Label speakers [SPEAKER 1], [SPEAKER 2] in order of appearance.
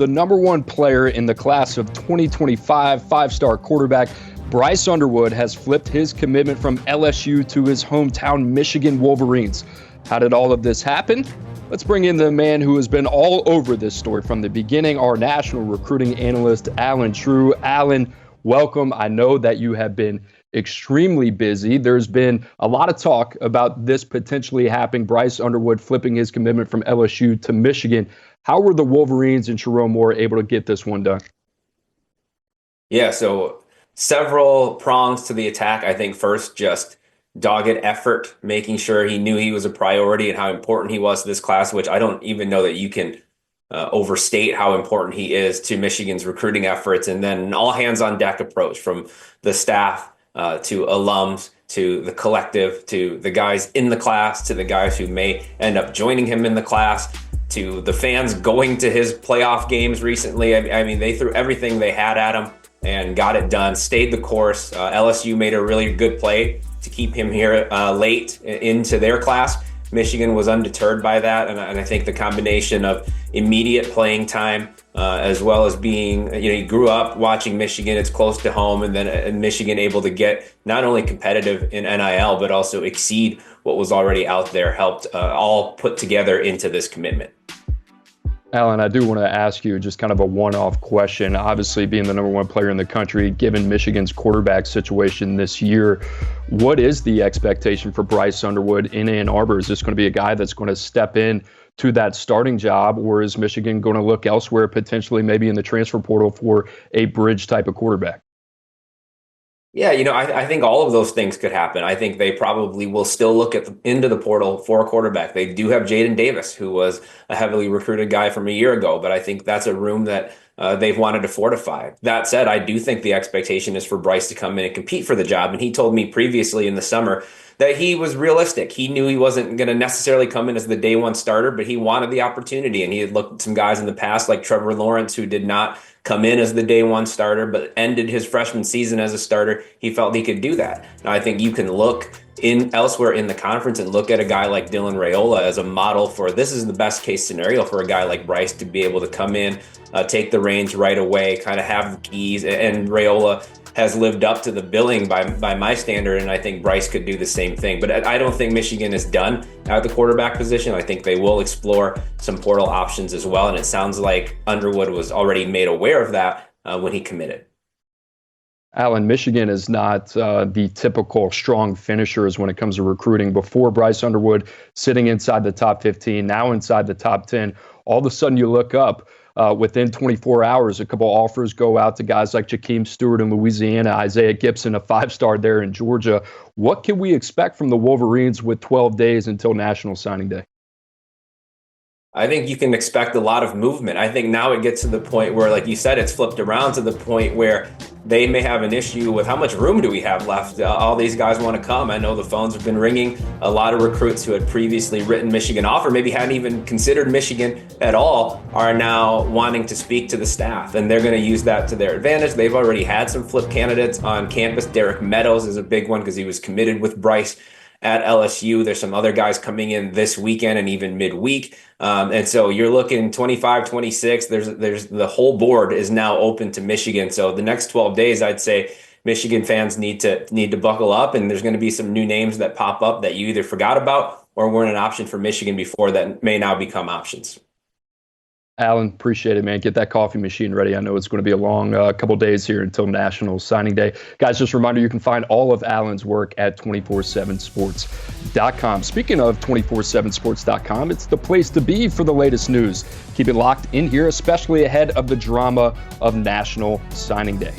[SPEAKER 1] the number one player in the class of 2025, five-star quarterback Bryce Underwood has flipped his commitment from LSU to his hometown Michigan Wolverines. How did all of this happen? Let's bring in the man who has been all over this story from the beginning, our national recruiting analyst, Alan True. Alan, welcome. I know that you have been extremely busy. There's been a lot of talk about this potentially happening, Bryce Underwood flipping his commitment from LSU to Michigan. How were the Wolverines and Jerome Moore able to get this one done?
[SPEAKER 2] Yeah, so several prongs to the attack. I think first, just dogged effort, making sure he knew he was a priority and how important he was to this class, which I don't even know that you can overstate how important he is to Michigan's recruiting efforts. And then an all hands on deck approach from the staff to alums, to the collective, to the guys in the class, to the guys who may end up joining him in the class, to the fans going to his playoff games recently. I mean, they threw everything they had at him and got it done, stayed the course. LSU made a really good play to keep him here late into their class. Michigan was undeterred by that, and I think the combination of immediate playing time as well as being, he grew up watching Michigan, it's close to home, and then Michigan able to get not only competitive in NIL, but also exceed what was already out there, helped all put together into this commitment.
[SPEAKER 1] Alan, I do want to ask you just kind of a one-off question. Obviously, being the number one player in the country, given Michigan's quarterback situation this year, what is the expectation for Bryce Underwood in Ann Arbor? Is this going to be a guy that's going to step in to that starting job, or is Michigan going to look elsewhere, potentially maybe in the transfer portal for a bridge type of quarterback?
[SPEAKER 2] Yeah, I think all of those things could happen. I think they probably will still look into the portal for a quarterback. They do have Jaden Davis, who was a heavily recruited guy from a year ago, but I think that's a room that they've wanted to fortify. That said, I do think the expectation is for Bryce to come in and compete for the job. And he told me previously in the summer that he was realistic. He knew he wasn't going to necessarily come in as the day one starter, but he wanted the opportunity. And he had looked at some guys in the past like Trevor Lawrence, who did not come in as the day one starter, but ended his freshman season as a starter. He felt he could do that. Now, I think you can look elsewhere in the conference and look at a guy like Dylan Raiola as a model for this is the best case scenario for a guy like Bryce to be able to come in, take the reins right away, kind of have the keys. And Raiola has lived up to the billing by my standard, and I think Bryce could do the same thing. But I don't think Michigan is done at the quarterback position. I think they will explore some portal options as well, and it sounds like Underwood was already made aware of that when he committed.
[SPEAKER 1] Alan, Michigan is not the typical strong finishers when it comes to recruiting. Before Bryce Underwood sitting inside the top 15, now inside the top 10, all of a sudden you look up, within 24 hours, a couple offers go out to guys like Jakeem Stewart in Louisiana, Isaiah Gibson, a five-star there in Georgia. What can we expect from the Wolverines with 12 days until National Signing Day?
[SPEAKER 2] I think you can expect a lot of movement. I think now it gets to the point where, like you said, it's flipped around to the point where they may have an issue with how much room do we have left. All these guys want to come. I know the phones have been ringing. A lot of recruits who had previously written Michigan off or maybe hadn't even considered Michigan at all are now wanting to speak to the staff, and they're going to use that to their advantage. They've already had some flip candidates on campus. Derek Meadows is a big one because he was committed with Bryce at LSU. There's some other guys coming in this weekend and even midweek. And so you're looking 25, 26. There's the whole board is now open to Michigan. So the next 12 days, I'd say Michigan fans need to buckle up, and there's going to be some new names that pop up that you either forgot about or weren't an option for Michigan before that may now become options.
[SPEAKER 1] Alan, appreciate it, man. Get that coffee machine ready. I know it's going to be a long couple days here until National Signing Day. Guys, just a reminder, you can find all of Alan's work at 247sports.com. Speaking of 247sports.com, it's the place to be for the latest news. Keep it locked in here, especially ahead of the drama of National Signing Day.